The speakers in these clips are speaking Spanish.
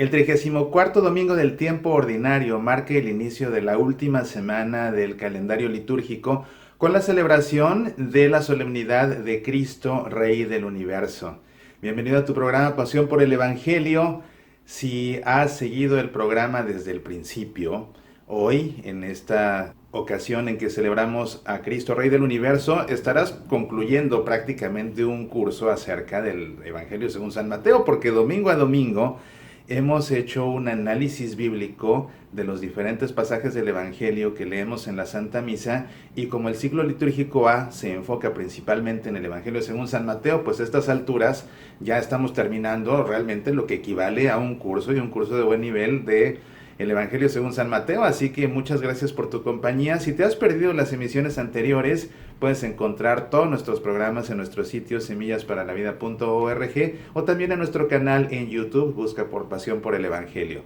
El 34º domingo del tiempo ordinario marca el inicio de la última semana del calendario litúrgico con la celebración de la solemnidad de Cristo, Rey del Universo. Bienvenido a tu programa Pasión por el Evangelio. Si has seguido el programa desde el principio, hoy, en esta ocasión en que celebramos a Cristo, Rey del Universo, estarás concluyendo prácticamente un curso acerca del Evangelio según San Mateo, porque domingo a domingo hemos hecho un análisis bíblico de los diferentes pasajes del Evangelio que leemos en la Santa Misa, y como el ciclo litúrgico A se enfoca principalmente en el Evangelio según San Mateo, pues a estas alturas ya estamos terminando realmente lo que equivale a un curso, y un curso de buen nivel, de el Evangelio según San Mateo. Así que muchas gracias por tu compañía. Si te has perdido las emisiones anteriores, puedes encontrar todos nuestros programas en nuestro sitio semillasparalavida.org o también en nuestro canal en YouTube. Busca por Pasión por el Evangelio.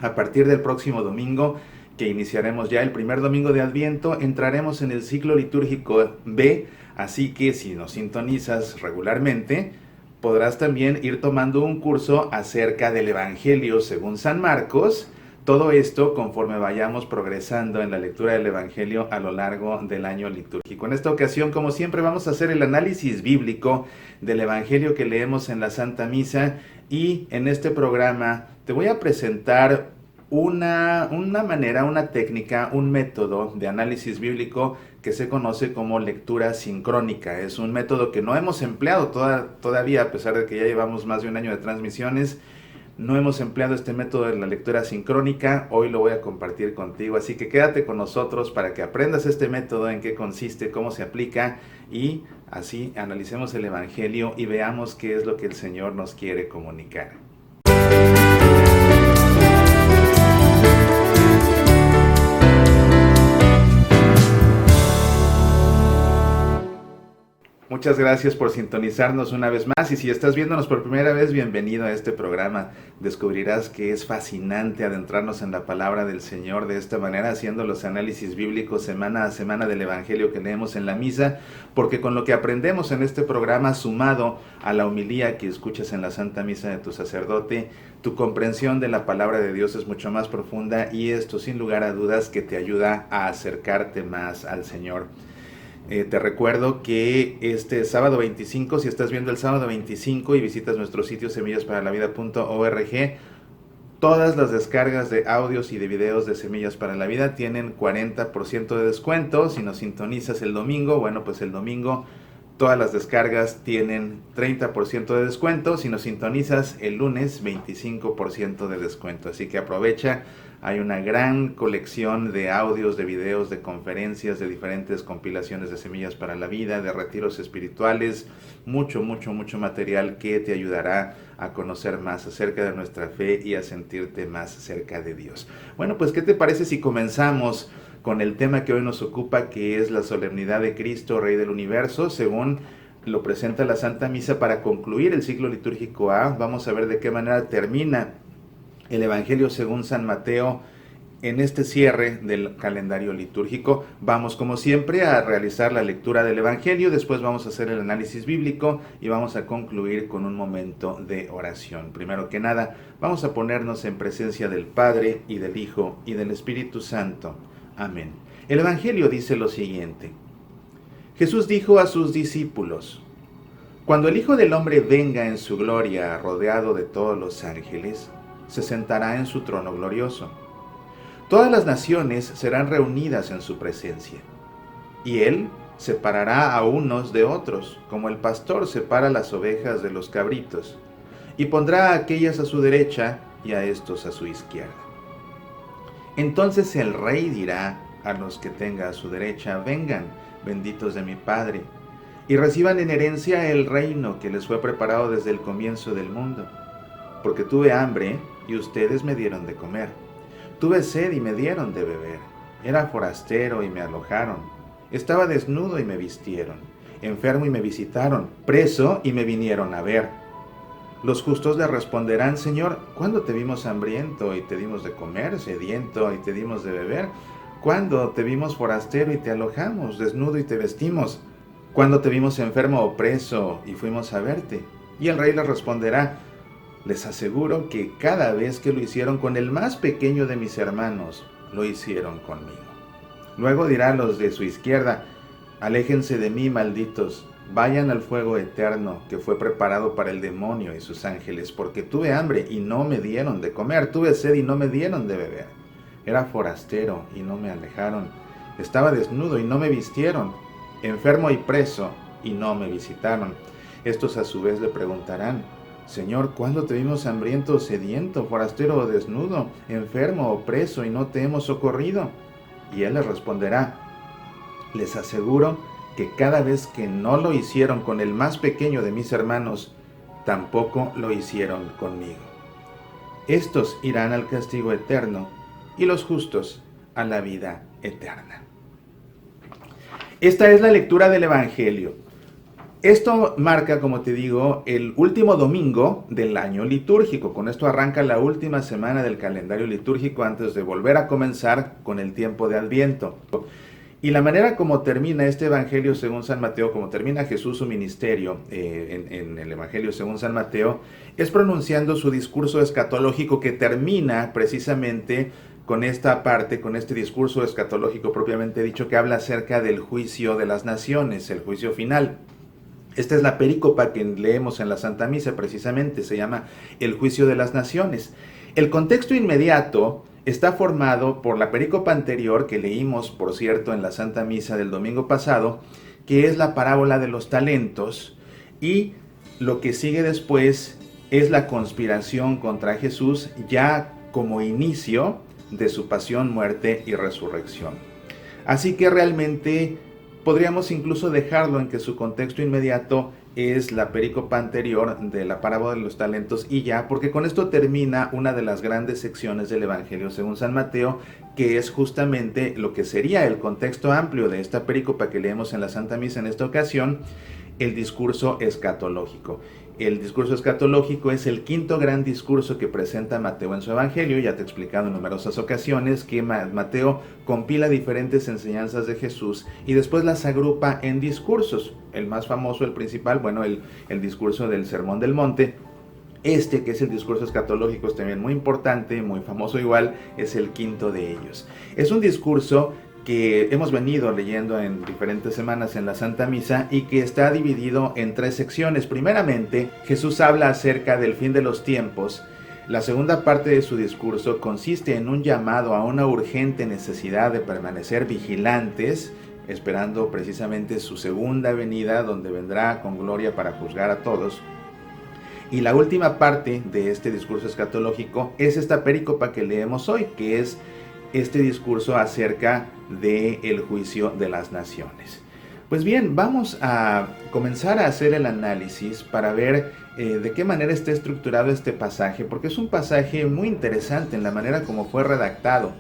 A partir del próximo domingo, que iniciaremos ya el primer domingo de Adviento, entraremos en el ciclo litúrgico B, así que si nos sintonizas regularmente, podrás también ir tomando un curso acerca del Evangelio según San Marcos. Todo esto conforme vayamos progresando en la lectura del Evangelio a lo largo del año litúrgico. En esta ocasión, como siempre, vamos a hacer el análisis bíblico del Evangelio que leemos en la Santa Misa, y en este programa te voy a presentar una manera, una técnica, un método de análisis bíblico que se conoce como lectura sincrónica. Es un método que no hemos empleado todavía, a pesar de que ya llevamos más de un año de transmisiones. No hemos empleado este método de la lectura sincrónica. Hoy lo voy a compartir contigo, así que quédate con nosotros para que aprendas este método, en qué consiste, cómo se aplica, y así analicemos el Evangelio y veamos qué es lo que el Señor nos quiere comunicar. Muchas gracias por sintonizarnos una vez más, y si estás viéndonos por primera vez, bienvenido a este programa. Descubrirás que es fascinante adentrarnos en la palabra del Señor de esta manera, haciendo los análisis bíblicos semana a semana del Evangelio que leemos en la misa, porque con lo que aprendemos en este programa, sumado a la homilía que escuchas en la Santa Misa de tu sacerdote, tu comprensión de la palabra de Dios es mucho más profunda, y esto sin lugar a dudas que te ayuda a acercarte más al Señor. Te recuerdo que este sábado 25, si estás viendo el sábado 25 y visitas nuestro sitio semillasparalavida.org, todas las descargas de audios y de videos de Semillas para la Vida tienen 40% de descuento. Si nos sintonizas el domingo, bueno, pues el domingo todas las descargas tienen 30% de descuento. Si nos sintonizas el lunes, 25% de descuento. Así que aprovecha. Hay una gran colección de audios, de videos, de conferencias, de diferentes compilaciones de Semillas para la Vida, de retiros espirituales, mucho material que te ayudará a conocer más acerca de nuestra fe y a sentirte más cerca de Dios. Bueno, pues ¿qué te parece si comenzamos con el tema que hoy nos ocupa, que es la solemnidad de Cristo, Rey del Universo, según lo presenta la Santa Misa? Para concluir el ciclo litúrgico A, vamos a ver de qué manera termina el Evangelio según San Mateo en este cierre del calendario litúrgico. Vamos, como siempre, a realizar la lectura del Evangelio, después vamos a hacer el análisis bíblico y vamos a concluir con un momento de oración. Primero que nada, vamos a ponernos en presencia del Padre, y del Hijo, y del Espíritu Santo. Amén. El Evangelio dice lo siguiente: Jesús dijo a sus discípulos: Cuando el Hijo del Hombre venga en su gloria, rodeado de todos los ángeles, se sentará en su trono glorioso. Todas las naciones serán reunidas en su presencia, y él separará a unos de otros, como el pastor separa las ovejas de los cabritos, y pondrá a aquellas a su derecha y a estos a su izquierda. Entonces el Rey dirá a los que tenga a su derecha: vengan, benditos de mi Padre, y reciban en herencia el reino que les fue preparado desde el comienzo del mundo. Porque tuve hambre y ustedes me dieron de comer. Tuve sed y me dieron de beber. Era forastero y me alojaron. Estaba desnudo y me vistieron. Enfermo y me visitaron. Preso y me vinieron a ver. Los justos le responderán: Señor, ¿cuándo te vimos hambriento y te dimos de comer, sediento y te dimos de beber? ¿Cuándo te vimos forastero y te alojamos, desnudo y te vestimos? ¿Cuándo te vimos enfermo o preso y fuimos a verte? Y el Rey les responderá: Les aseguro que cada vez que lo hicieron con el más pequeño de mis hermanos, lo hicieron conmigo. Luego dirá a los de su izquierda: aléjense de mí, malditos, vayan al fuego eterno que fue preparado para el demonio y sus ángeles, porque tuve hambre y no me dieron de comer, tuve sed y no me dieron de beber, era forastero y no me alejaron, estaba desnudo y no me vistieron, enfermo y preso y no me visitaron. Estos a su vez le preguntarán: Señor, ¿cuándo te vimos hambriento o sediento, forastero o desnudo, enfermo o preso y no te hemos socorrido? Y él les responderá: les aseguro que cada vez que no lo hicieron con el más pequeño de mis hermanos, tampoco lo hicieron conmigo. Estos irán al castigo eterno y los justos a la vida eterna. Esta es la lectura del Evangelio. Esto marca, como te digo, el último domingo del año litúrgico. Con esto arranca la última semana del calendario litúrgico antes de volver a comenzar con el tiempo de Adviento. Y la manera como termina este Evangelio según San Mateo, como termina Jesús su ministerio en el Evangelio según San Mateo, es pronunciando su discurso escatológico, que termina precisamente con esta parte, con este discurso escatológico propiamente dicho, que habla acerca del juicio de las naciones, el juicio final. Esta es la perícopa que leemos en la Santa Misa, precisamente, se llama el juicio de las naciones. El contexto inmediato está formado por la perícopa anterior que leímos, por cierto, en la Santa Misa del domingo pasado, que es la parábola de los talentos, y lo que sigue después es la conspiración contra Jesús, ya como inicio de su pasión, muerte y resurrección. Así que realmente podríamos incluso dejarlo en que su contexto inmediato es la perícopa anterior de la parábola de los talentos y ya, porque con esto termina una de las grandes secciones del Evangelio según San Mateo, que es justamente lo que sería el contexto amplio de esta perícopa que leemos en la Santa Misa en esta ocasión, el discurso escatológico. El discurso escatológico es el quinto gran discurso que presenta Mateo en su Evangelio. Ya te he explicado en numerosas ocasiones que Mateo compila diferentes enseñanzas de Jesús y después las agrupa en discursos. El más famoso, el principal, bueno, el discurso del Sermón del Monte. Este, que es el discurso escatológico, es también muy importante, muy famoso igual, es el quinto de ellos. Es un discurso que hemos venido leyendo en diferentes semanas en la Santa Misa y que está dividido en tres secciones. Primeramente, Jesús habla acerca del fin de los tiempos. La segunda parte de su discurso consiste en un llamado a una urgente necesidad de permanecer vigilantes, esperando precisamente su segunda venida, donde vendrá con gloria para juzgar a todos. Y la última parte de este discurso escatológico es esta perícopa que leemos hoy, que es este discurso acerca del juicio de las naciones. Pues bien, vamos a comenzar a hacer el análisis para ver de qué manera está estructurado este pasaje, porque es un pasaje muy interesante en la manera como fue redactado.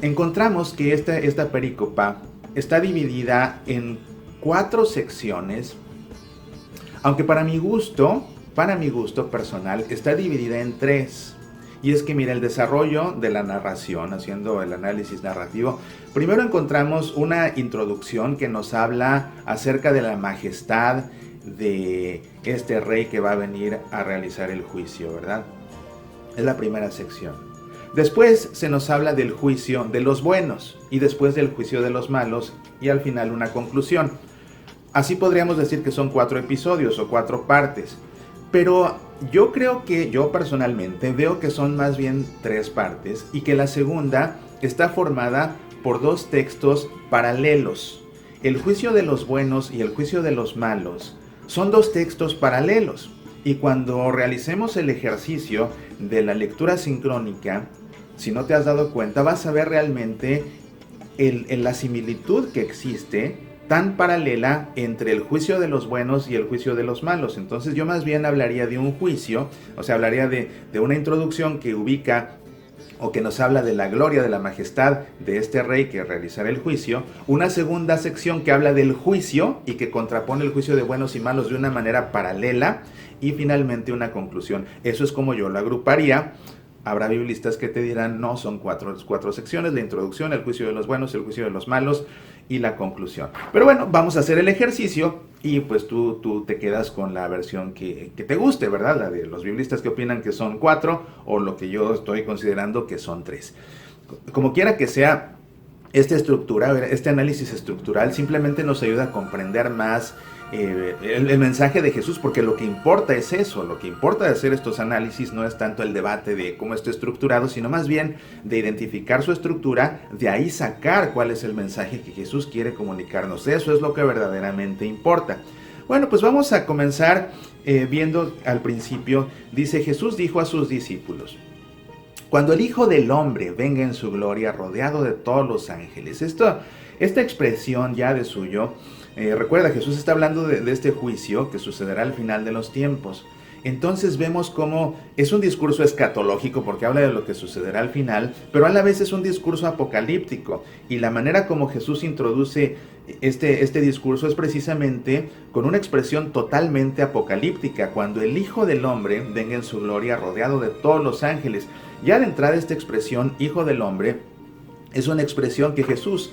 Encontramos que esta perícopa está dividida en 4 secciones, aunque para mi gusto personal, está dividida en 3. Y es que mira, el desarrollo de la narración, haciendo el análisis narrativo, primero encontramos una introducción que nos habla acerca de la majestad de este rey que va a venir a realizar el juicio, ¿verdad? Es la primera sección. Después se nos habla del juicio de los buenos y después del juicio de los malos y al final una conclusión. Así podríamos decir que son 4 episodios o 4 partes. Pero yo personalmente veo que son más bien 3 partes y que la segunda está formada por 2 textos paralelos. El juicio de los buenos y el juicio de los malos son 2 textos paralelos. Y cuando realicemos el ejercicio de la lectura sincrónica, si no te has dado cuenta, vas a ver realmente la similitud que existe tan paralela entre el juicio de los buenos y el juicio de los malos. Entonces yo más bien hablaría de un juicio, o sea, hablaría de una introducción que ubica o que nos habla de la gloria, de la majestad de este rey que realizará el juicio, una segunda sección que habla del juicio y que contrapone el juicio de buenos y malos de una manera paralela, y finalmente una conclusión. Eso es como yo lo agruparía. Habrá biblistas que te dirán, no, son 4 secciones: la introducción, el juicio de los buenos, el juicio de los malos y la conclusión. Pero bueno, vamos a hacer el ejercicio y pues tú te quedas con la versión que te guste, ¿verdad? La de los biblistas que opinan que son 4 o lo que yo estoy considerando que son 3. Como quiera que sea, este análisis estructural simplemente nos ayuda a comprender más el mensaje de Jesús, porque lo que importa es eso, lo que importa de hacer estos análisis no es tanto el debate de cómo está estructurado, sino más bien de identificar su estructura, de ahí sacar cuál es el mensaje que Jesús quiere comunicarnos. Eso es lo que verdaderamente importa. Bueno, pues vamos a comenzar viendo al principio. Dice: Jesús dijo a sus discípulos: cuando el Hijo del Hombre venga en su gloria, rodeado de todos los ángeles. Esta expresión ya de suyo, recuerda, Jesús está hablando de este juicio que sucederá al final de los tiempos. Entonces vemos cómo es un discurso escatológico porque habla de lo que sucederá al final, pero a la vez es un discurso apocalíptico. Y la manera como Jesús introduce este discurso es precisamente con una expresión totalmente apocalíptica: cuando el Hijo del Hombre venga en su gloria, rodeado de todos los ángeles. Ya de entrada, esta expresión Hijo del Hombre es una expresión que Jesús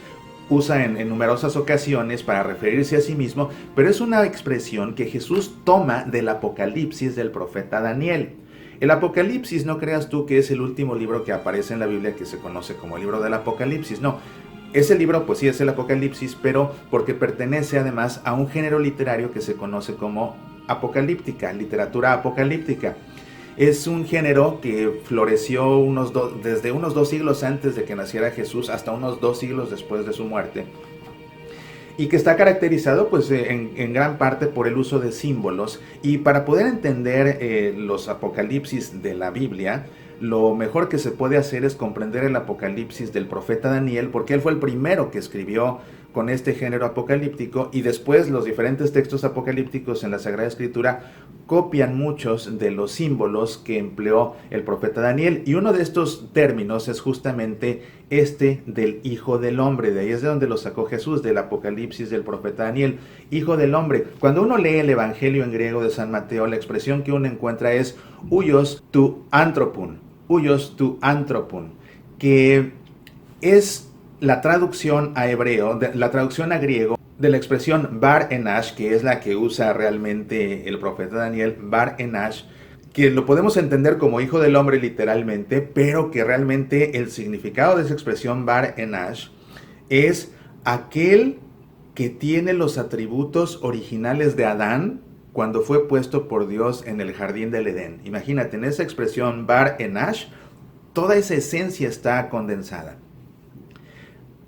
usa en numerosas ocasiones para referirse a sí mismo, pero es una expresión que Jesús toma del Apocalipsis del profeta Daniel. El Apocalipsis, no creas tú que es el último libro que aparece en la Biblia que se conoce como el libro del Apocalipsis, no. Ese libro pues sí es el Apocalipsis, pero porque pertenece además a un género literario que se conoce como apocalíptica, literatura apocalíptica. Es un género que floreció desde unos 2 siglos antes de que naciera Jesús hasta unos 2 siglos después de su muerte, y que está caracterizado pues en gran parte por el uso de símbolos. Y para poder entender los apocalipsis de la Biblia, lo mejor que se puede hacer es comprender el Apocalipsis del profeta Daniel, porque él fue el primero que escribió con este género apocalíptico, y después los diferentes textos apocalípticos en la Sagrada Escritura copian muchos de los símbolos que empleó el profeta Daniel, y uno de estos términos es justamente este del Hijo del Hombre. De ahí es de donde lo sacó Jesús, del Apocalipsis del profeta Daniel, Hijo del Hombre. Cuando uno lee el Evangelio en griego de San Mateo, la expresión que uno encuentra es huios tu anthropon, que es la traducción a hebreo, la traducción a griego de la expresión Bar Enash, que es la que usa realmente el profeta Daniel, Bar Enash, que lo podemos entender como Hijo del Hombre literalmente, pero que realmente el significado de esa expresión Bar Enash es aquel que tiene los atributos originales de Adán cuando fue puesto por Dios en el jardín del Edén. Imagínate, en esa expresión Bar Enash, toda esa esencia está condensada.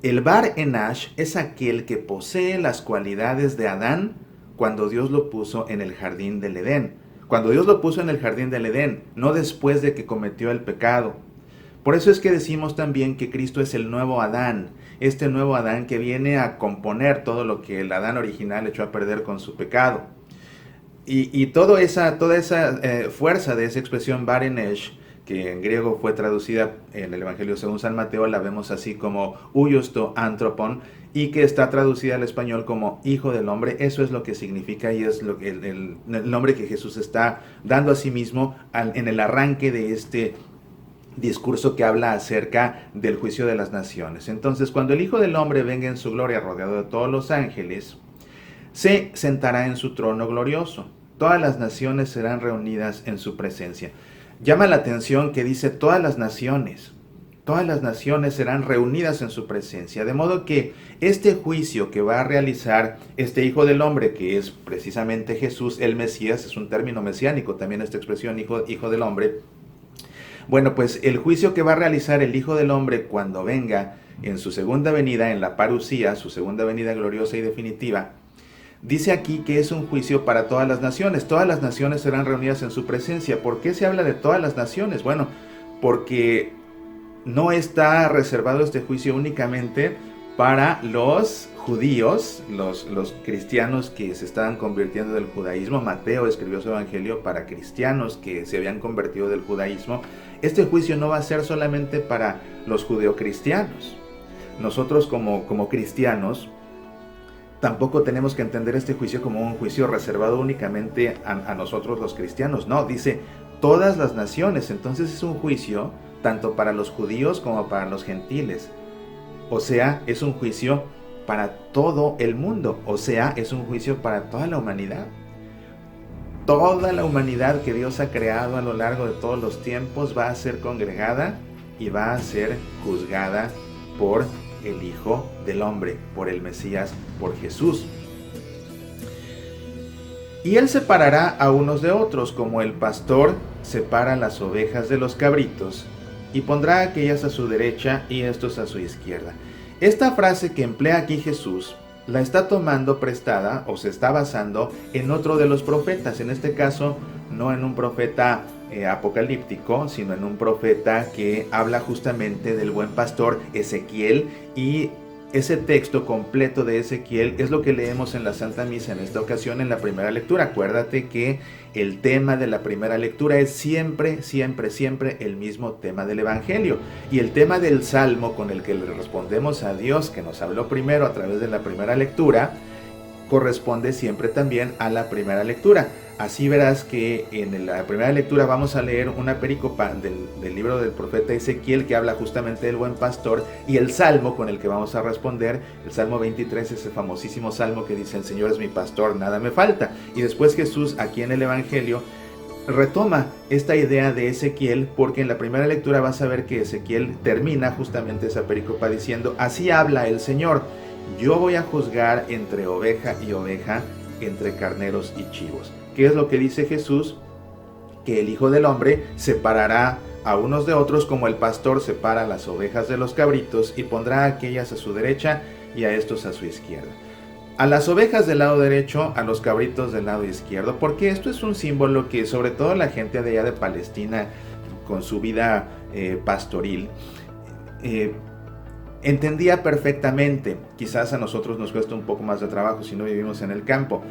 El Bar Enash es aquel que posee las cualidades de Adán cuando Dios lo puso en el jardín del Edén. Cuando Dios lo puso en el jardín del Edén, no después de que cometió el pecado. Por eso es que decimos también que Cristo es el nuevo Adán, este nuevo Adán que viene a componer todo lo que el Adán original echó a perder con su pecado. Y toda esa fuerza de esa expresión Bar Enash, que en griego fue traducida en el Evangelio según San Mateo, la vemos así como huios to anthropon, y que está traducida al español como Hijo del Hombre. Eso es lo que significa, y es lo que el nombre que Jesús está dando a sí mismo en el arranque de este discurso que habla acerca del juicio de las naciones. Entonces, cuando el Hijo del Hombre venga en su gloria rodeado de todos los ángeles, se sentará en su trono glorioso. Todas las naciones serán reunidas en su presencia. Llama la atención que dice todas las naciones serán reunidas en su presencia, de modo que este juicio que va a realizar este Hijo del Hombre, que es precisamente Jesús, el Mesías, es un término mesiánico también esta expresión Hijo del Hombre. Bueno, pues el juicio que va a realizar el Hijo del Hombre cuando venga en su segunda venida, en la parusía, su segunda venida gloriosa y definitiva, dice aquí que es un juicio para todas las naciones. Todas las naciones serán reunidas en su presencia. ¿Por qué se habla de todas las naciones? Bueno, porque no está reservado este juicio únicamente para los judíos, los cristianos que se estaban convirtiendo del judaísmo. Mateo escribió su evangelio para cristianos que se habían convertido del judaísmo. Este juicio no va a ser solamente para los judeocristianos. Nosotros como cristianos tampoco tenemos que entender este juicio como un juicio reservado únicamente a nosotros los cristianos. No, dice todas las naciones. Entonces es un juicio tanto para los judíos como para los gentiles. O sea, es un juicio para todo el mundo, o sea, es un juicio para toda la humanidad. Toda la humanidad que Dios ha creado a lo largo de todos los tiempos va a ser congregada y va a ser juzgada por el Hijo del Hombre, por el Mesías, por Jesús. Y Él separará a unos de otros, como el pastor separa las ovejas de los cabritos, y pondrá aquellas a su derecha y estos a su izquierda. Esta frase que emplea aquí Jesús la está tomando prestada o se está basando en otro de los profetas, en este caso no en un profeta apocalíptico, sino en un profeta que habla justamente del buen pastor Ezequiel, y ese texto completo de Ezequiel es lo que leemos en la Santa Misa en esta ocasión en la primera lectura. Acuérdate que el tema de la primera lectura es siempre el mismo tema del Evangelio. Y el tema del Salmo con el que le respondemos a Dios, que nos habló primero a través de la primera lectura, corresponde siempre también a la primera lectura. Así verás que en la primera lectura vamos a leer una pericopa del libro del profeta Ezequiel que habla justamente del buen pastor, y el salmo con el que vamos a responder, el Salmo 23, ese famosísimo salmo que dice: el Señor es mi pastor, nada me falta. Y después Jesús aquí en el Evangelio retoma esta idea de Ezequiel, porque en la primera lectura vas a ver que Ezequiel termina justamente esa pericopa diciendo: así habla el Señor, yo voy a juzgar entre oveja y oveja, entre carneros y chivos. ¿Qué es lo que dice Jesús? Que el Hijo del Hombre separará a unos de otros, como el pastor separa las ovejas de los cabritos, y pondrá a aquellas a su derecha y a estos a su izquierda. A las ovejas del lado derecho, a los cabritos del lado izquierdo, porque esto es un símbolo que sobre todo la gente de allá de Palestina, con su vida pastoril, entendía perfectamente. Quizás a nosotros nos cuesta un poco más de trabajo si no vivimos en el campo.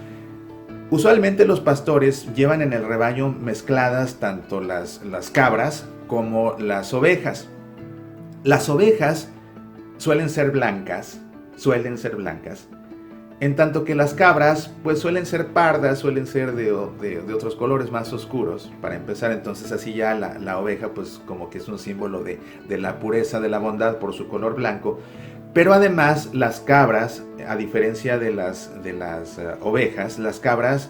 Usualmente los pastores llevan en el rebaño mezcladas tanto las cabras como las ovejas. Las ovejas suelen ser blancas, en tanto que las cabras pues suelen ser pardas, suelen ser de otros colores más oscuros. Para empezar, entonces así ya la oveja pues como que es un símbolo de la pureza, de la bondad por su color blanco. Pero además las cabras, a diferencia de las ovejas, las cabras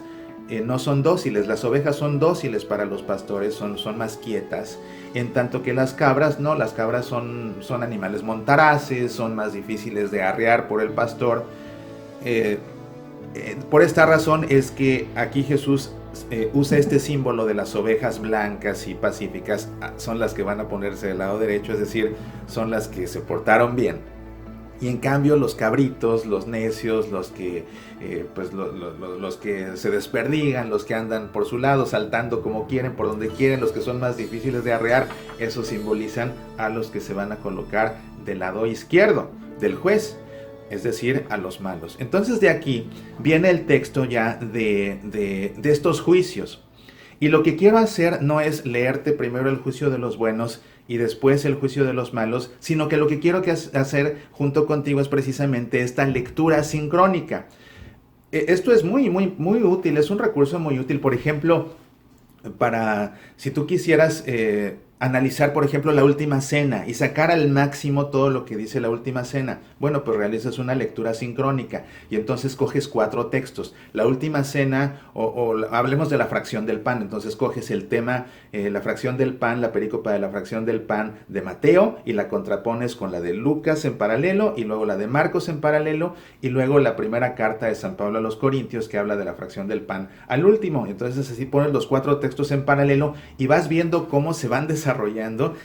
no son dóciles. Las ovejas son dóciles para los pastores, son más quietas. En tanto que las cabras no, las cabras son animales montaraces, son más difíciles de arrear por el pastor. Por esta razón es que aquí Jesús usa este símbolo de las ovejas blancas y pacíficas. Son las que van a ponerse del lado derecho, es decir, son las que se portaron bien. Y en cambio los cabritos, los necios, los que los que se desperdigan, los que andan por su lado saltando como quieren, por donde quieren, los que son más difíciles de arrear, esos simbolizan a los que se van a colocar del lado izquierdo del juez, es decir, a los malos. Entonces de aquí viene el texto ya de estos juicios. Y lo que quiero hacer no es leerte primero el juicio de los buenos y después el juicio de los malos, sino que lo que quiero hacer junto contigo es precisamente esta lectura sincrónica. Esto es muy útil, es un recurso muy útil, por ejemplo, para si tú quisieras analizar, por ejemplo, la Última Cena y sacar al máximo todo lo que dice la Última Cena. Bueno, pues realizas una lectura sincrónica y entonces coges 4 textos. La Última Cena, o hablemos de la fracción del pan, entonces coges el tema, la fracción del pan, la perícopa de la fracción del pan de Mateo, y la contrapones con la de Lucas en paralelo, y luego la de Marcos en paralelo, y luego la primera carta de San Pablo a los Corintios que habla de la fracción del pan al último. Entonces así pones los 4 textos en paralelo y vas viendo cómo se van desarrollando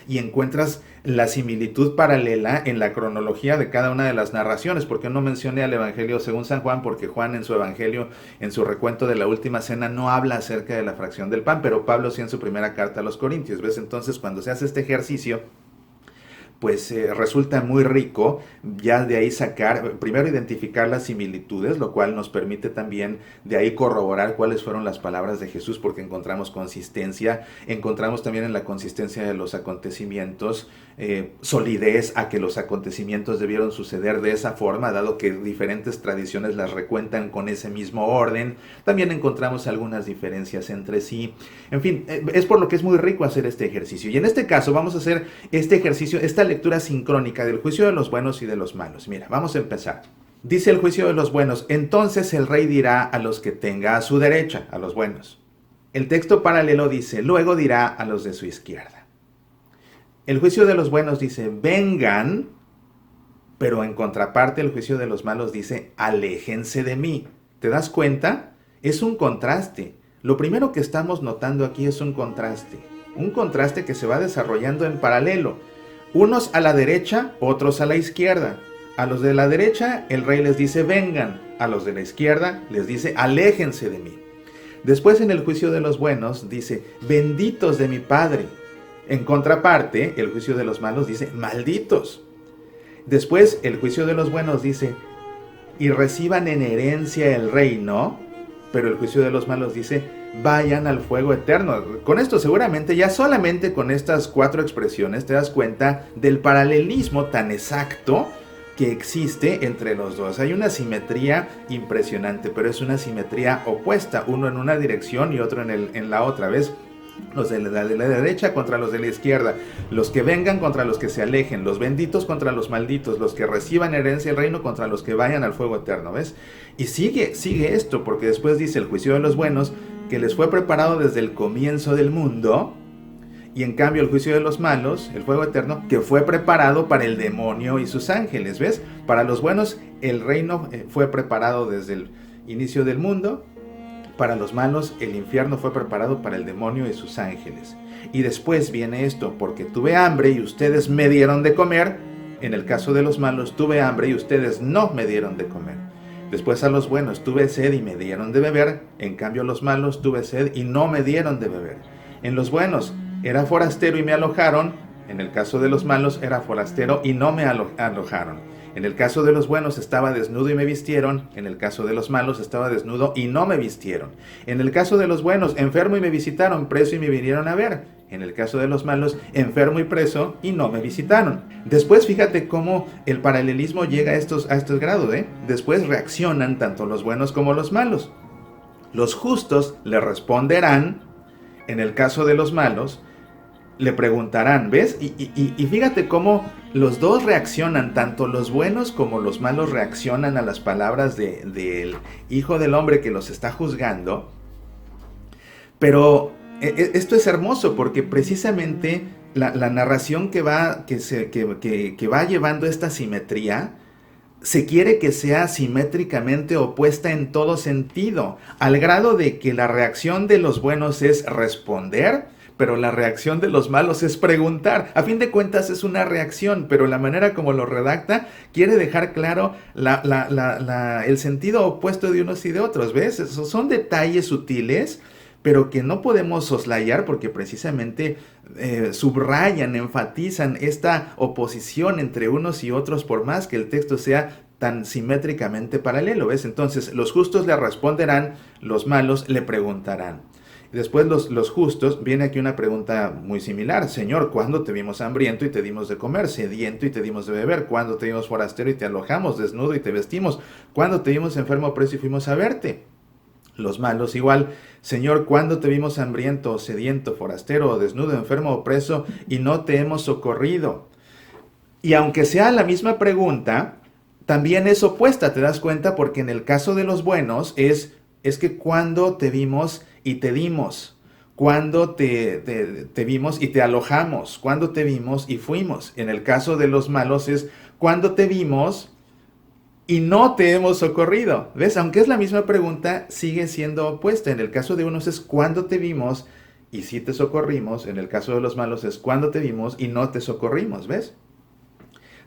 y encuentras la similitud paralela en la cronología de cada una de las narraciones. ¿Por qué no mencioné al Evangelio según San Juan? Porque Juan en su Evangelio, en su recuento de la Última Cena, no habla acerca de la fracción del pan, pero Pablo sí en su primera carta a los Corintios. ¿Ves? Entonces cuando se hace este ejercicio, pues resulta muy rico ya de ahí sacar, primero identificar las similitudes, lo cual nos permite también de ahí corroborar cuáles fueron las palabras de Jesús, porque encontramos consistencia, encontramos también en la consistencia de los acontecimientos solidez a que los acontecimientos debieron suceder de esa forma, dado que diferentes tradiciones las recuentan con ese mismo orden. También encontramos algunas diferencias entre sí. En fin, es por lo que es muy rico hacer este ejercicio. Y en este caso vamos a hacer este ejercicio, esta lectura sincrónica del juicio de los buenos y de los malos. Mira, vamos a empezar. Dice el juicio de los buenos, entonces el rey dirá a los que tenga a su derecha, a los buenos. El texto paralelo dice, luego dirá a los de su izquierda. El juicio de los buenos dice, vengan, pero en contraparte el juicio de los malos dice, aléjense de mí. ¿Te das cuenta? Es un contraste. Lo primero que estamos notando aquí es un contraste que se va desarrollando en paralelo. Unos a la derecha, otros a la izquierda. A los de la derecha el rey les dice, vengan. A los de la izquierda les dice, aléjense de mí. Después en el juicio de los buenos dice, benditos de mi Padre. En contraparte, el juicio de los malos dice, malditos. Después el juicio de los buenos dice, y reciban en herencia el reino, pero el juicio de los malos dice, vayan al fuego eterno. Con esto seguramente, ya solamente con estas 4 expresiones te das cuenta del paralelismo tan exacto que existe entre los dos. Hay una simetría impresionante, pero es una simetría opuesta, uno en una dirección y otro en la otra, ¿ves? Los de la derecha contra los de la izquierda, los que vengan contra los que se alejen, los benditos contra los malditos, los que reciban herencia del reino contra los que vayan al fuego eterno, ¿ves? Y sigue esto, porque después dice el juicio de los buenos, que les fue preparado desde el comienzo del mundo, y en cambio el juicio de los malos, el fuego eterno, que fue preparado para el demonio y sus ángeles, ¿ves? Para los buenos el reino fue preparado desde el inicio del mundo. Para los malos el infierno fue preparado para el demonio y sus ángeles. Y después viene esto, porque tuve hambre y ustedes me dieron de comer. En el caso de los malos, tuve hambre y ustedes no me dieron de comer. Después a los buenos, tuve sed y me dieron de beber. En cambio a los malos, tuve sed y no me dieron de beber. En los buenos, era forastero y me alojaron. En el caso de los malos, era forastero y no me alojaron. En el caso de los buenos, estaba desnudo y me vistieron. En el caso de los malos, estaba desnudo y no me vistieron. En el caso de los buenos, enfermo y me visitaron, preso y me vinieron a ver. En el caso de los malos, enfermo y preso y no me visitaron. Después, fíjate cómo el paralelismo llega a estos grados, ¿eh? Después reaccionan tanto los buenos como los malos. Los justos le responderán. En el caso de los malos, le preguntarán, ¿ves? Y fíjate cómo los dos reaccionan, tanto los buenos como los malos reaccionan a las palabras del Hijo del Hombre que los está juzgando. Pero esto es hermoso porque precisamente la narración que va llevando esta simetría, se quiere que sea simétricamente opuesta en todo sentido, al grado de que la reacción de los buenos es responder, pero la reacción de los malos es preguntar. A fin de cuentas es una reacción, pero la manera como lo redacta quiere dejar claro el sentido opuesto de unos y de otros, ¿ves? Son detalles sutiles, pero que no podemos soslayar porque precisamente subrayan, enfatizan esta oposición entre unos y otros, por más que el texto sea tan simétricamente paralelo, ¿ves? Entonces los justos le responderán, los malos le preguntarán. Después los justos, viene aquí una pregunta muy similar. Señor, ¿cuándo te vimos hambriento y te dimos de comer? Sediento y te dimos de beber. ¿Cuándo te vimos forastero y te alojamos? Desnudo y te vestimos. ¿Cuándo te vimos enfermo o preso y fuimos a verte? Los malos igual. Señor, ¿cuándo te vimos hambriento o sediento, forastero o desnudo, enfermo o preso y no te hemos socorrido? Y aunque sea la misma pregunta, también es opuesta, ¿te das cuenta? Porque en el caso de los buenos es que ¿cuándo te vimos y te dimos? ¿Cuándo te vimos y te alojamos? ¿Cuándo te vimos y fuimos? En el caso de los malos es ¿cuándo te vimos y no te hemos socorrido? ¿Ves? Aunque es la misma pregunta, sigue siendo opuesta. En el caso de unos es ¿cuándo te vimos y sí te socorrimos? En el caso de los malos es ¿cuándo te vimos y no te socorrimos? ¿Ves?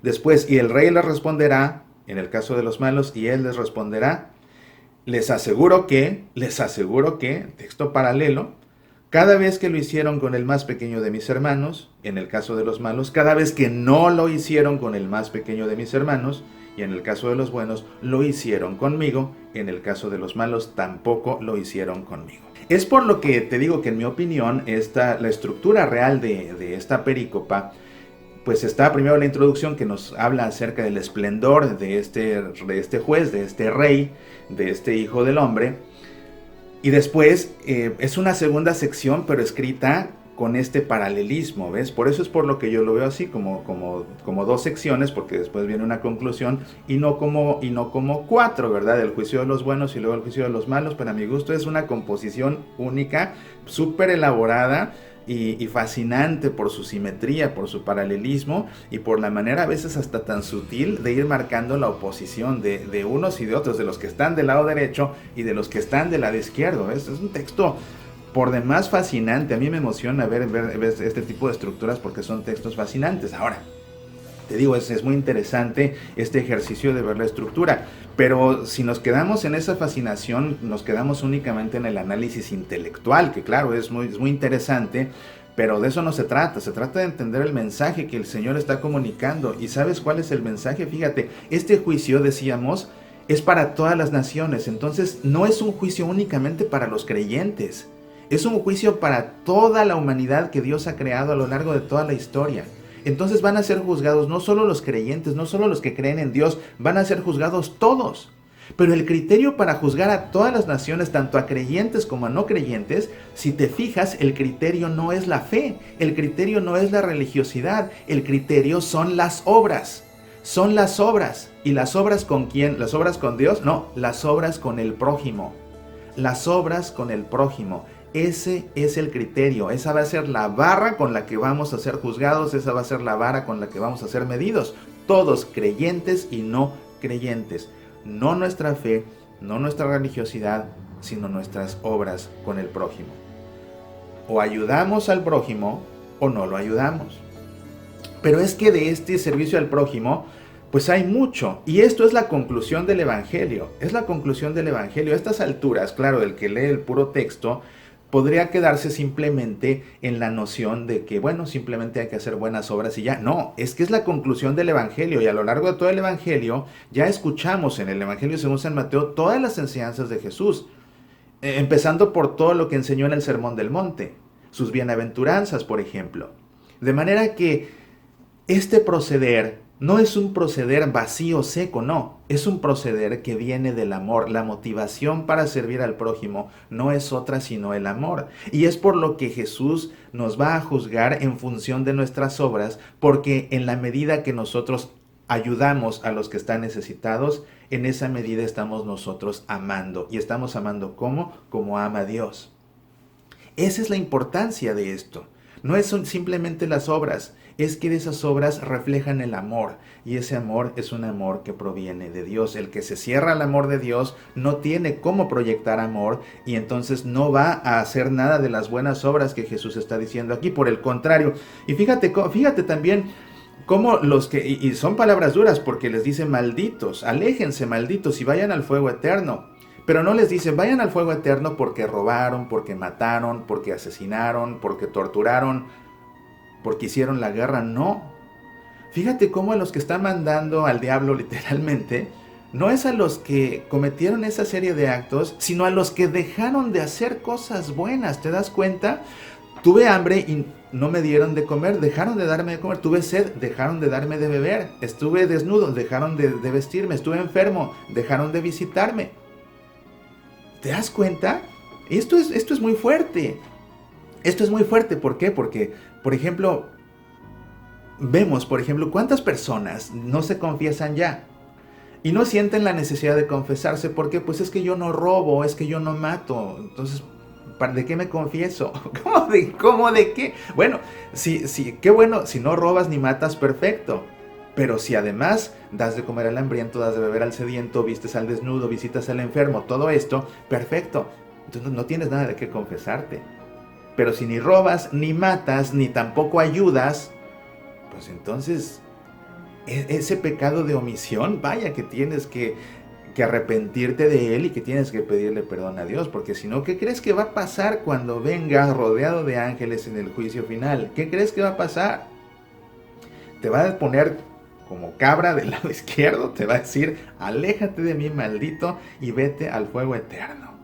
Después, y el rey les responderá, en el caso de los malos, y él les responderá, les aseguro que, texto paralelo, cada vez que lo hicieron con el más pequeño de mis hermanos, en el caso de los malos, cada vez que no lo hicieron con el más pequeño de mis hermanos, y en el caso de los buenos, lo hicieron conmigo, en el caso de los malos, tampoco lo hicieron conmigo. Es por lo que te digo que en mi opinión, la estructura real de esta perícopa, pues está primero la introducción que nos habla acerca del esplendor de este juez, de este rey, de este hijo del hombre. Y después es una segunda sección, pero escrita con este paralelismo, ¿ves? Por eso es por lo que yo lo veo así, como dos secciones, porque después viene una conclusión, y no como cuatro, ¿verdad? El juicio de los buenos y luego el juicio de los malos. Para mi gusto es una composición única, súper elaborada, y fascinante por su simetría, por su paralelismo y por la manera a veces hasta tan sutil de ir marcando la oposición de unos y de otros, de los que están del lado derecho y de los que están del lado izquierdo. Es un texto por demás fascinante. A mí me emociona ver este tipo de estructuras porque son textos fascinantes. Ahora, te digo, es muy interesante este ejercicio de ver la estructura, pero si nos quedamos en esa fascinación, nos quedamos únicamente en el análisis intelectual, que claro, es muy interesante, pero de eso no se trata de entender el mensaje que el Señor está comunicando. ¿Y sabes cuál es el mensaje? Fíjate, este juicio, decíamos, es para todas las naciones, entonces no es un juicio únicamente para los creyentes, es un juicio para toda la humanidad que Dios ha creado a lo largo de toda la historia. Entonces van a ser juzgados no solo los creyentes, no solo los que creen en Dios, van a ser juzgados todos. Pero el criterio para juzgar a todas las naciones, tanto a creyentes como a no creyentes, si te fijas, el criterio no es la fe, el criterio no es la religiosidad, el criterio son las obras. Son las obras. ¿Y las obras con quién? ¿Las obras con Dios? No, las obras con el prójimo. Las obras con el prójimo. Ese es el criterio, esa va a ser la barra con la que vamos a ser juzgados, esa va a ser la vara con la que vamos a ser medidos. Todos creyentes y no creyentes. No nuestra fe, no nuestra religiosidad, sino nuestras obras con el prójimo. O ayudamos al prójimo o no lo ayudamos. Pero es que de este servicio al prójimo, pues hay mucho. Y esto es la conclusión del Evangelio. Es la conclusión del Evangelio. A estas alturas, claro, el que lee el puro texto podría quedarse simplemente en la noción de que, bueno, simplemente hay que hacer buenas obras y ya. No, es que es la conclusión del Evangelio, y a lo largo de todo el Evangelio ya escuchamos en el Evangelio según San Mateo todas las enseñanzas de Jesús, empezando por todo lo que enseñó en el Sermón del Monte, sus bienaventuranzas, por ejemplo. De manera que este proceder no es un proceder vacío, seco, no. Es un proceder que viene del amor. La motivación para servir al prójimo no es otra sino el amor. Y es por lo que Jesús nos va a juzgar en función de nuestras obras, porque en la medida que nosotros ayudamos a los que están necesitados, en esa medida estamos nosotros amando. ¿Y estamos amando cómo? Como ama Dios. Esa es la importancia de esto. No son simplemente las obras, es que esas obras reflejan el amor, y ese amor es un amor que proviene de Dios. El que se cierra al amor de Dios no tiene cómo proyectar amor, y entonces no va a hacer nada de las buenas obras que Jesús está diciendo aquí. Por el contrario, y fíjate también cómo los que, y son palabras duras porque les dice malditos, aléjense malditos y vayan al fuego eterno. Pero no les dice, vayan al fuego eterno porque robaron, porque mataron, porque asesinaron, porque torturaron, porque hicieron la guerra. No. Fíjate cómo a los que está mandando al diablo literalmente, no es a los que cometieron esa serie de actos, sino a los que dejaron de hacer cosas buenas. ¿Te das cuenta? Tuve hambre y no me dieron de comer, dejaron de darme de comer. Tuve sed, dejaron de darme de beber. Estuve desnudo, dejaron de vestirme. Estuve enfermo, dejaron de visitarme. ¿Te das cuenta? Esto es muy fuerte. Esto es muy fuerte. ¿Por qué? Porque, por ejemplo, vemos, cuántas personas no se confiesan ya y no sienten la necesidad de confesarse. ¿Por qué? Pues es que yo no robo, es que yo no mato. Entonces, ¿de qué me confieso? ¿Cómo de qué? Bueno, sí, qué bueno, si no robas ni matas, perfecto. Pero si además das de comer al hambriento, das de beber al sediento, vistes al desnudo, visitas al enfermo, todo esto, perfecto. Entonces no tienes nada de qué confesarte. Pero si ni robas, ni matas, ni tampoco ayudas, pues entonces ese pecado de omisión, vaya que tienes que arrepentirte de él y que tienes que pedirle perdón a Dios. Porque si no, ¿qué crees que va a pasar cuando vengas rodeado de ángeles en el juicio final? ¿Qué crees que va a pasar? Te va a poner como cabra del lado izquierdo, te va a decir, aléjate de mí, maldito, y vete al fuego eterno.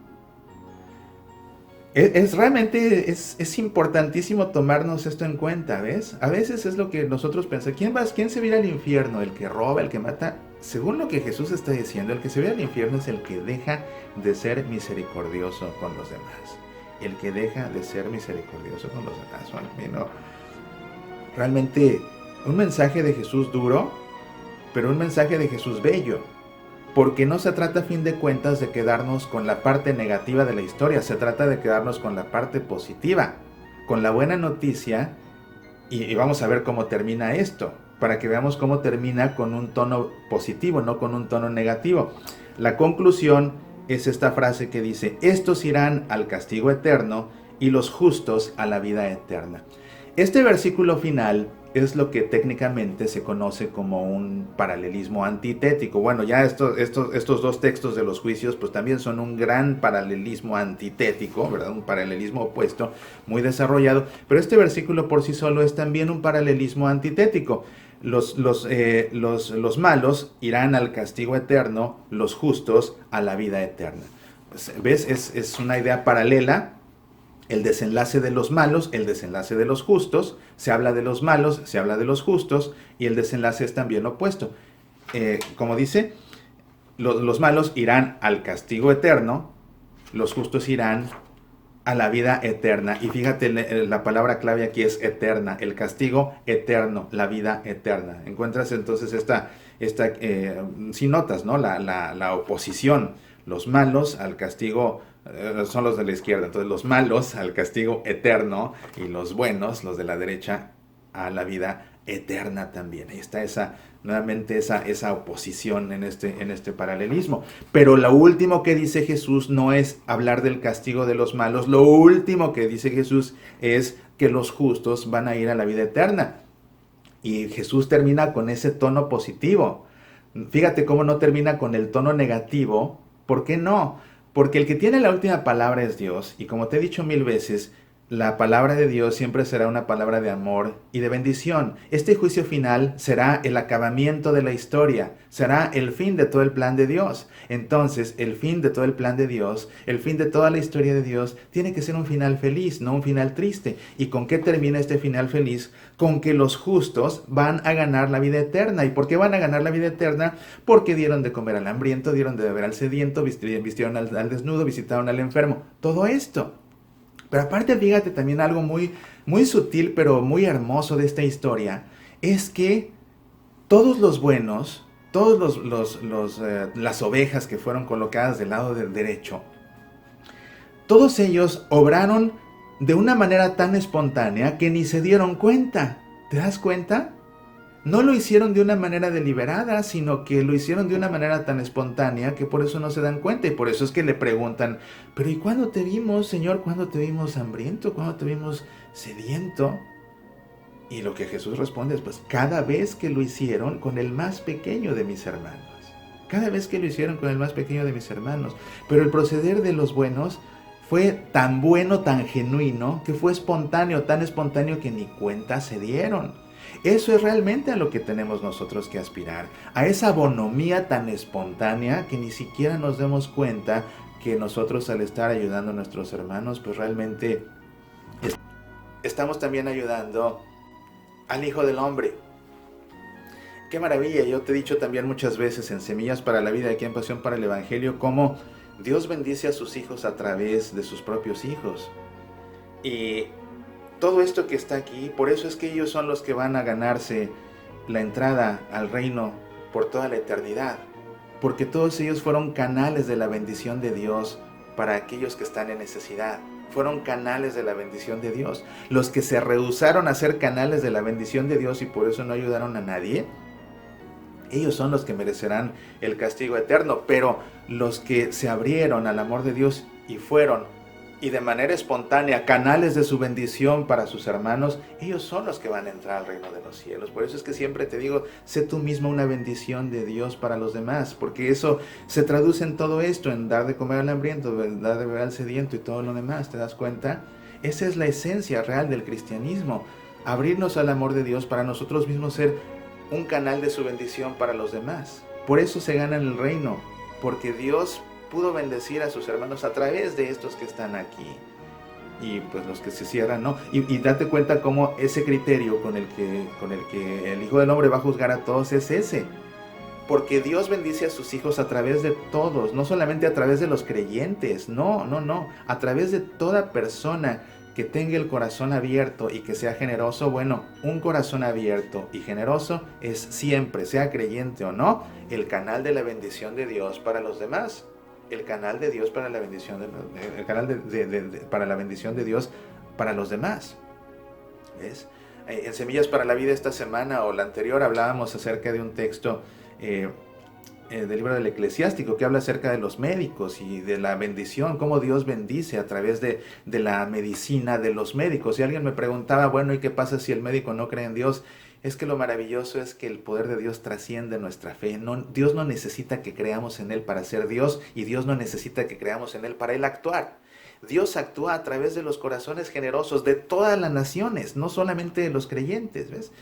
Realmente es importantísimo tomarnos esto en cuenta, ¿ves? A veces es lo que nosotros pensamos, ¿quién se va a ir al infierno? ¿El que roba, el que mata? Según lo que Jesús está diciendo, el que se va al infierno es el que deja de ser misericordioso con los demás. el que deja de ser misericordioso con los demás. Bueno, no, realmente un mensaje de Jesús duro, pero un mensaje de Jesús bello. Porque no se trata a fin de cuentas de quedarnos con la parte negativa de la historia, se trata de quedarnos con la parte positiva, con la buena noticia, y vamos a ver cómo termina esto, para que veamos cómo termina con un tono positivo, no con un tono negativo. La conclusión es esta frase que dice: estos irán al castigo eterno y los justos a la vida eterna. Este versículo final es lo que técnicamente se conoce como un paralelismo antitético. Bueno, ya estos dos textos de los juicios pues también son un gran paralelismo antitético, ¿verdad? Un paralelismo opuesto muy desarrollado, pero este versículo por sí solo es también un paralelismo antitético. Los malos irán al castigo eterno, los justos a la vida eterna. Pues, ¿ves? Es una idea paralela. El desenlace de los malos, el desenlace de los justos, se habla de los malos, se habla de los justos, y el desenlace es también opuesto. Como dice, los malos irán al castigo eterno, los justos irán a la vida eterna. Y fíjate, la palabra clave aquí es eterna, el castigo eterno, la vida eterna. Encuentras entonces si notas, ¿no? La oposición, los malos al castigo son los de la izquierda, entonces los malos al castigo eterno y los buenos, los de la derecha, a la vida eterna también. Ahí está nuevamente esa oposición en este paralelismo. Pero lo último que dice Jesús no es hablar del castigo de los malos, lo último que dice Jesús es que los justos van a ir a la vida eterna. Y Jesús termina con ese tono positivo. Fíjate cómo no termina con el tono negativo. ¿Por qué no? Porque el que tiene la última palabra es Dios, y como te he dicho 1000 veces, la palabra de Dios siempre será una palabra de amor y de bendición. Este juicio final será el acabamiento de la historia, será el fin de todo el plan de Dios. Entonces, el fin de todo el plan de Dios, el fin de toda la historia de Dios, tiene que ser un final feliz, no un final triste. ¿Y con qué termina este final feliz? Con que los justos van a ganar la vida eterna. ¿Y por qué van a ganar la vida eterna? Porque dieron de comer al hambriento, dieron de beber al sediento, vistieron al desnudo, visitaron al enfermo. Todo esto. Pero aparte, fíjate también algo muy, muy sutil, pero muy hermoso de esta historia, es que todos los buenos, las ovejas que fueron colocadas del lado del derecho, todos ellos obraron de una manera tan espontánea que ni se dieron cuenta. ¿Te das cuenta? No lo hicieron de una manera deliberada, sino que lo hicieron de una manera tan espontánea que por eso no se dan cuenta. Y por eso es que le preguntan: pero ¿y cuándo te vimos, Señor? ¿Cuándo te vimos hambriento? ¿Cuándo te vimos sediento? Y lo que Jesús responde es: pues cada vez que lo hicieron con el más pequeño de mis hermanos. Cada vez que lo hicieron con el más pequeño de mis hermanos. Pero el proceder de los buenos fue tan bueno, tan genuino, que fue espontáneo, tan espontáneo que ni cuenta se dieron. Eso es realmente a lo que tenemos nosotros que aspirar, a esa bonomía tan espontánea que ni siquiera nos demos cuenta que nosotros, al estar ayudando a nuestros hermanos, pues realmente estamos también ayudando al Hijo del Hombre. Qué maravilla. Yo te he dicho también muchas veces en Semillas para la Vida, aquí en Pasión para el Evangelio, cómo Dios bendice a sus hijos a través de sus propios hijos. Y todo esto que está aquí, por eso es que ellos son los que van a ganarse la entrada al reino por toda la eternidad. Porque todos ellos fueron canales de la bendición de Dios para aquellos que están en necesidad. Fueron canales de la bendición de Dios. Los que se rehusaron a ser canales de la bendición de Dios y por eso no ayudaron a nadie, ellos son los que merecerán el castigo eterno. Pero los que se abrieron al amor de Dios y fueron, y de manera espontánea, canales de su bendición para sus hermanos, ellos son los que van a entrar al reino de los cielos. Por eso es que siempre te digo, sé tú mismo una bendición de Dios para los demás, porque eso se traduce en todo esto, en dar de comer al hambriento, en dar de beber al sediento y todo lo demás. ¿Te das cuenta? Esa es la esencia real del cristianismo, abrirnos al amor de Dios para nosotros mismos ser un canal de su bendición para los demás. Por eso se gana el reino, porque Dios pudo bendecir a sus hermanos a través de estos que están aquí. Y pues los que se cierran, ¿no? Y date cuenta cómo ese criterio con el que el Hijo del Hombre va a juzgar a todos es ese. porque Dios bendice a sus hijos a través de todos, no solamente a través de los creyentes, no, a través de toda persona que tenga el corazón abierto y que sea generoso. Bueno, un corazón abierto y generoso es siempre, sea creyente o no, el canal de la bendición de Dios para los demás. El canal de Dios para la bendición el canal para la bendición de Dios para los demás. ¿Ves? En Semillas para la Vida esta semana o la anterior hablábamos acerca de un texto del libro del Eclesiástico que habla acerca de los médicos y de la bendición, cómo Dios bendice a través de la medicina de los médicos. Y alguien me preguntaba, bueno, ¿y qué pasa si el médico no cree en Dios? Es que lo maravilloso es que el poder de Dios trasciende nuestra fe. Dios no necesita que creamos en Él para ser Dios, y Dios no necesita que creamos en Él para Él actuar. Dios actúa a través de los corazones generosos de todas las naciones, no solamente de los creyentes, ¿ves?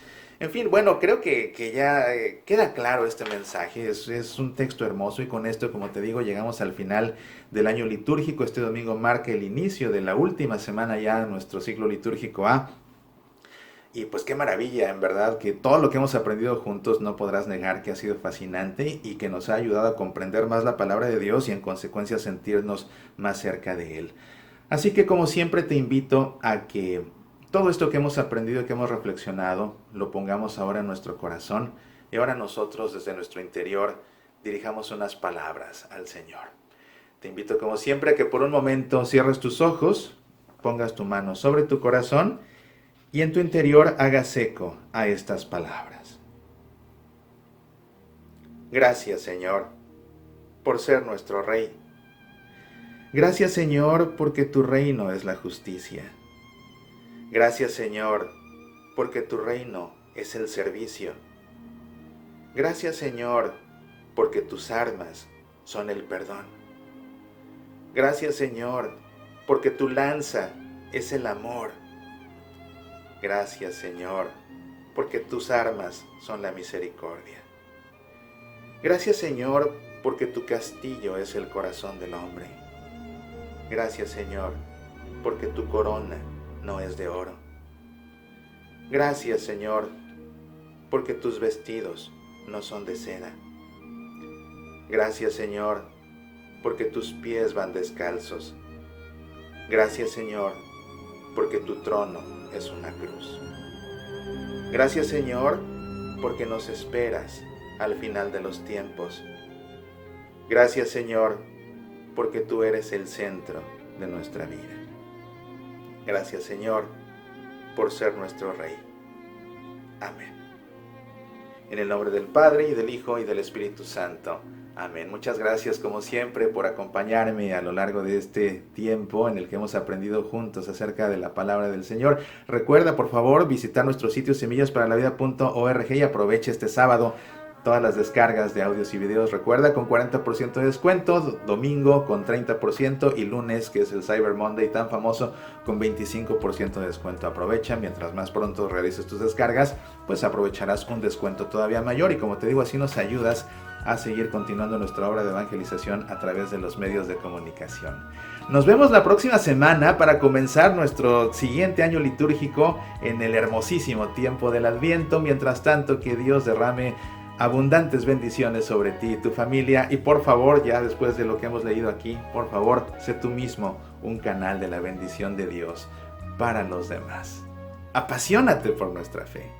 En fin, bueno, creo que ya queda claro este mensaje. Es un texto hermoso, y con esto, como te digo, llegamos al final del año litúrgico. Este domingo marca el inicio de la última semana ya de nuestro ciclo litúrgico A. Y pues qué maravilla, en verdad, que todo lo que hemos aprendido juntos no podrás negar que ha sido fascinante y que nos ha ayudado a comprender más la palabra de Dios y en consecuencia sentirnos más cerca de Él. Así que como siempre te invito a que todo esto que hemos aprendido y que hemos reflexionado lo pongamos ahora en nuestro corazón, y ahora nosotros desde nuestro interior dirijamos unas palabras al Señor. Te invito como siempre a que por un momento cierres tus ojos, pongas tu mano sobre tu corazón y en tu interior hagas eco a estas palabras. Gracias, Señor, por ser nuestro Rey. Gracias, Señor, porque tu reino es la justicia. Gracias, Señor, porque tu reino es el servicio. Gracias, Señor, porque tus armas son el perdón. Gracias, Señor, porque tu lanza es el amor. Gracias, Señor, porque tus armas son la misericordia. Gracias, Señor, porque tu castillo es el corazón del hombre. Gracias, Señor, porque tu corona no es de oro. Gracias, Señor, porque tus vestidos no son de seda. Gracias, Señor, porque tus pies van descalzos. Gracias, Señor, porque tu trono es una cruz. Gracias, Señor, porque nos esperas al final de los tiempos. Gracias, Señor, porque tú eres el centro de nuestra vida. Gracias, Señor, por ser nuestro Rey. Amén. En el nombre del Padre, y del Hijo, y del Espíritu Santo. Amén. Muchas gracias, como siempre, por acompañarme a lo largo de este tiempo en el que hemos aprendido juntos acerca de la palabra del Señor. Recuerda, por favor, visitar nuestro sitio semillasparalavida.org y aprovecha este sábado todas las descargas de audios y videos. Recuerda, con 40% de descuento, domingo con 30% y lunes, que es el Cyber Monday tan famoso, con 25% de descuento. Aprovecha, mientras más pronto realices tus descargas, pues aprovecharás un descuento todavía mayor, y como te digo, así nos ayudas a seguir continuando nuestra obra de evangelización a través de los medios de comunicación. Nos vemos la próxima semana para comenzar nuestro siguiente año litúrgico en el hermosísimo tiempo del Adviento. Mientras tanto, que Dios derrame abundantes bendiciones sobre ti y tu familia, y por favor, ya después de lo que hemos leído aquí, por favor, sé tú mismo un canal de la bendición de Dios para los demás. Apasionate por nuestra fe.